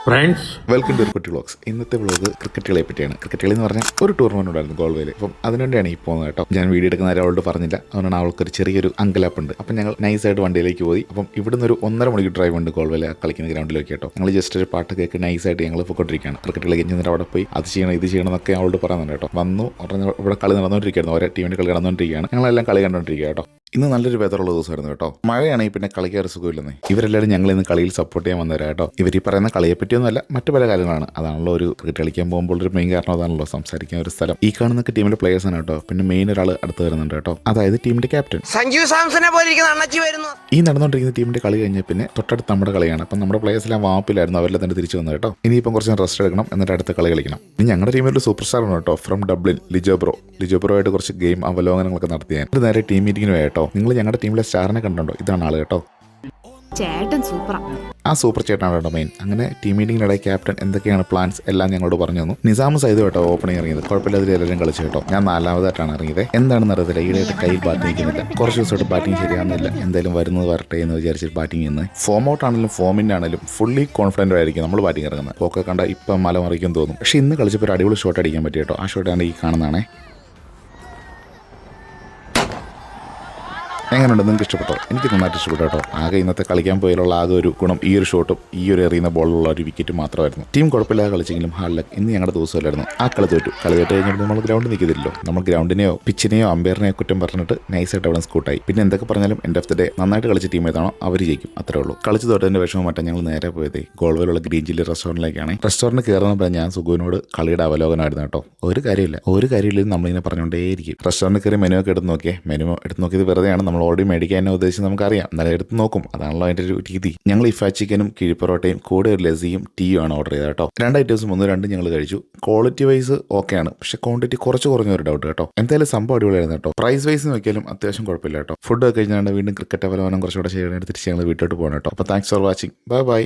Friends, welcome to കുട്ടി vlogs. ഇന്നത്തെ vlog cricket കളിയെ പറ്റിയാണ്. ക്രിക്കറ്റ് കളി എന്ന് പറഞ്ഞാൽ ഒരു ടൂർണമെന്റ് ഉണ്ടായിരുന്നു ഗോൾവേയിൽ. അപ്പം അതിനുവേണ്ടിയാണ് ഈ പോകുന്നത് കേട്ടോ. ഞാൻ വീഡിയോ എടുക്കുന്ന അവളോട് പറഞ്ഞില്ല, അതുകൊണ്ടാണ് അവൾക്കൊരു ചെറിയൊരു അങ്കലാപ്പുണ്ട്. അപ്പം ഞങ്ങൾ നൈസായിട്ട് വണ്ടിയിലേക്ക് പോയി. അപ്പം ഇവിടുന്ന് ഒരു 1.5 മണിക്കൂർ ഡ്രൈവ് ഉണ്ട് ഗോൾവേയിൽ കളിക്കുന്ന ഗ്രൗണ്ടിലേക്ക് കേട്ടോ. ഞങ്ങൾ ജസ്റ്റ് ഒരു പാട്ട് കേൾക്ക് നൈസായിട്ട് ഞങ്ങൾ പോയിക്കൊണ്ടിരിക്കുകയാണ്. ക്രിക്കറ്റ് കളി കഴിഞ്ഞിട്ട് അവിടെ പോയി അത് ചെയ്യണം ഇത് ചെയ്യണം എന്നൊക്കെ അവളോട് പറയുന്നുണ്ട് കേട്ടോ. വന്നു ഇവിടെ കളി നടന്നുകൊണ്ടിരിക്കുകയായിരുന്നു. ഓരോ ടീമിൻ്റെ കളി നടന്നുകൊണ്ടിരിക്കുകയാണ്. ഞങ്ങളെല്ലാം കളി കണ്ടുകൊണ്ടിരിക്കുക കേട്ടോ. ഇന്ന് നല്ലൊരു വെതറുള്ള ദിവസമായിരുന്നു കേട്ടോ. മഴയാണെങ്കിൽ പിന്നെ കളിക്കാറ് സുഖമില്ലെന്നേ. ഇവരെല്ലാവരും ഞങ്ങൾ ഇന്ന് കളിയിൽ സപ്പോർട്ട് ചെയ്യാൻ വന്നവരാ കേട്ടോ. ഇവർ ഈ പറയുന്ന കളിയെ പറ്റിയൊന്നുമല്ല, മറ്റു പല കാര്യങ്ങളാണ്. അതാണല്ലോ ഒരു ക്രിക്കറ്റ് കളിക്കാൻ പോകുമ്പോൾ ഒരു മെയിൻ കാരണം അതാണല്ലോ, സംസാരിക്കാൻ ഒരു സ്ഥലം. ഈ കാണുന്നൊക്കെ ടീമിലെ പ്ലേയേഴ്സ് ആണ് കേട്ടോ. പിന്നെ മെയിൻ ഒരാൾ അടുത്ത് വരുന്നുണ്ട് കേട്ടോ, അതായത് ടീമിന്റെ ക്യാപ്റ്റൻ സഞ്ജു സാംസനെ പോലെ അണ്ണച്ചി വരുന്നു. ഈ നടന്നുകൊണ്ടിരിക്കുന്ന ടീമിന്റെ കളി കഴിഞ്ഞ പിന്നെ തൊട്ടടുത്ത് നമ്മുടെ കളിയാണ്. അപ്പം നമ്മുടെ പ്ലേയേഴ്സ് എല്ലാം വാപ്പിലായിരുന്നു, അവരെല്ലാം തന്നെ തിരിച്ചു വന്നത് കേട്ടോ. ഇനിയിപ്പം കുറച്ച് റെസ്റ്റ് എടുക്കണം, എന്നിട്ട് അടുത്ത കളി കളിക്കണം. ഇനി ഞങ്ങളുടെ ടീമിൽ ഒരു സൂപ്പർ സ്റ്റാർ ആണ് കേട്ടോ, ഫ്രം ഡബ്ലിൻ, ലിജോബ്രോ ആയിട്ട് കുറച്ച് ഗെയിം അവലോകനങ്ങളൊക്കെ നടത്തിയാൽ നേരെ ടീം മീറ്റിങ്ങിന് പോയി കേട്ടോ. നിങ്ങൾ ഞങ്ങളുടെ ടീമിലെ സ്റ്റാറിനെ കണ്ടോ, ഇതാണ് ആള് കേട്ടോ. ചേട്ടൻ സൂപ്പറാ. ആ സൂപ്പർ ചേട്ടനാണ് കേട്ടോ മെയിൻ. അങ്ങനെ ടീം മീറ്റിങ്ങിനിടെ ക്യാപ്റ്റൻ എന്തൊക്കെയാണ് പ്ലാൻസ് എല്ലാം ഞങ്ങളോട് പറഞ്ഞു തന്നു. നിസാം സൈദ് കേട്ടോ ഓപ്പണിംഗ് ഇറങ്ങിയത്. കുഴപ്പമില്ലാതെ എല്ലാവരും കളിച്ചു കേട്ടോ. ഞാൻ 4ാമതായിട്ടാണ് ഇറങ്ങിയത്. എന്താണെന്ന് അറിയത്തില്ല, ഈടായിട്ട് കയ്യിൽ ബാറ്റിംഗ് നിൽക്കുന്നില്ല. കുറച്ച് ദിവസമായിട്ട് ബാറ്റിംഗ് ശരിയാകുന്നില്ല. എന്തായാലും വരുന്നത് വരട്ടെ എന്ന് വിചാരിച്ചിട്ട് ബാറ്റിംഗ് ചെയ്യുന്നത്. ഫോം ഔട്ട് ആണെങ്കിലും ഫോമിനാണെങ്കിലും ഫുള്ളി കോൺഫിഡൻ്റ് ആയിരിക്കും നമ്മൾ ബാറ്റിംഗ് ഇറങ്ങുന്നത്. ഒക്കെ കണ്ട ഇപ്പം മല മറിക്കും തോന്നും. പക്ഷേ ഇന്ന് കളിച്ചപ്പോൾ ഒരു അടിപൊളി ഷോട്ട് അടിക്കാൻ പറ്റി കേട്ടോ. ആ ഷോട്ടാണ് ഈ കാണുന്നതാണേ. എങ്ങനെയുണ്ട്, നിങ്ങൾക്ക് ഇഷ്ടപ്പെട്ടോ? എനിക്ക് നന്നായിട്ട് ഇഷ്ടപ്പെട്ടു കേട്ടോ. ആകെ ഇന്നത്തെ കളിക്കാൻ പോയാലുള്ള ആകെ ഒരു ഗുണം ഈ ഒരു ഷോട്ടും ഈ ഒരു എറിയുന്ന ബോളിലുള്ള ഒരു വിക്കറ്റ് മാത്രമായിരുന്നു. ടീം കുഴപ്പമില്ലാതെ കളിച്ചെങ്കിലും ഹാർഡ് ലക്ക്. ഇന്ന് ഞങ്ങളുടെ ദിവസമല്ലായിരുന്നു. ആ കളി തോറ്റു കഴിഞ്ഞപ്പോൾ നമ്മൾ ഗ്രൗണ്ടിൽ നിൽക്കുന്നില്ലല്ലോ. നമ്മൾ ഗ്രൗണ്ടിനെയോ പിച്ചിനെയോ അമ്പയറിനെയോ കുറ്റം പറഞ്ഞിട്ട് നൈസായിട്ട് അവിടെ സ്കൂട്ടായി. പിന്നെ എന്തൊക്കെ പറഞ്ഞാലും എൻഡ് ഓഫ് ദി ഡേ നന്നായിട്ട് കളിച്ച ടീം ഏതാണോ അവർ ജയിക്കും, അത്രേ ഉള്ളൂ. കളിച്ച് തോറ്റതിൻ്റെ വിഷമം മാറ്റാൻ ഞങ്ങൾ നേരെ പോയത് ഗോൾവേയിലുള്ള ഗ്രീൻ ചില്ലി റെസ്റ്റോറൻറ്റിലേക്കാണ്. റെസ്റ്റോറൻറ്റ് കയറുന്നപ്പോൾ ഞാൻ സുഖുവിനോട് കളിയുടെ അവലോകനമായിരുന്നു കേട്ടോ. ഒരു കാര്യമില്ല നമ്മളിങ്ങനെ പറഞ്ഞുകൊണ്ടേയിരിക്കും. റെസ്റ്റോറൻറ്റ് കയറി മെനു ഒക്കെ എടുത്ത് നോക്കിയത് വെറുതെയാണ്. നമ്മൾ ഓൾറെഡി മേടിക്കാൻ ഉദ്ദേശിച്ച് നമുക്കറിയാം, എന്നാലും എടുത്ത് നോക്കും. അതാണല്ലോ അതിൻ്റെ ഒരു രീതി. ഞങ്ങൾ ഇഫ ചിക്കനും കിഴിപ്പൊറോട്ടയും കൂടെ ഒരു ലസ്സിയും ടീയും ആണ് ഓർഡർ ചെയ്തത് കേട്ടോ. 2 ഐറ്റംസും 1-2 ഞങ്ങൾ കഴിച്ചു. ക്വാളിറ്റി വൈസ് ഓക്കെയാണ്, പക്ഷെ ക്വാണ്ടിറ്റി കുറച്ച് കുറഞ്ഞൊരു ഡൗട്ട് കേട്ടോ. എന്തായാലും സംഭവം അടിപൊളിയായിരുന്നു കേട്ടോ. പ്രൈസ് വൈസ് നോക്കിയാലും അത്യാവശ്യം കുഴപ്പമില്ല കേട്ടോ. ഫുഡ് ഒക്കെ കഴിഞ്ഞാൽ വീണ്ടും ക്രിക്കറ്റ് അവലോകനം കുറച്ചുകൂടെ ചെയ്യാനായിട്ട് തിരിച്ച് ഞങ്ങൾ വീട്ടിലോട്ട് പോകണം കേട്ടോ. അപ്പോൾ താങ്ക്സ് ഫോർ വാച്ചിങ്. ബൈ.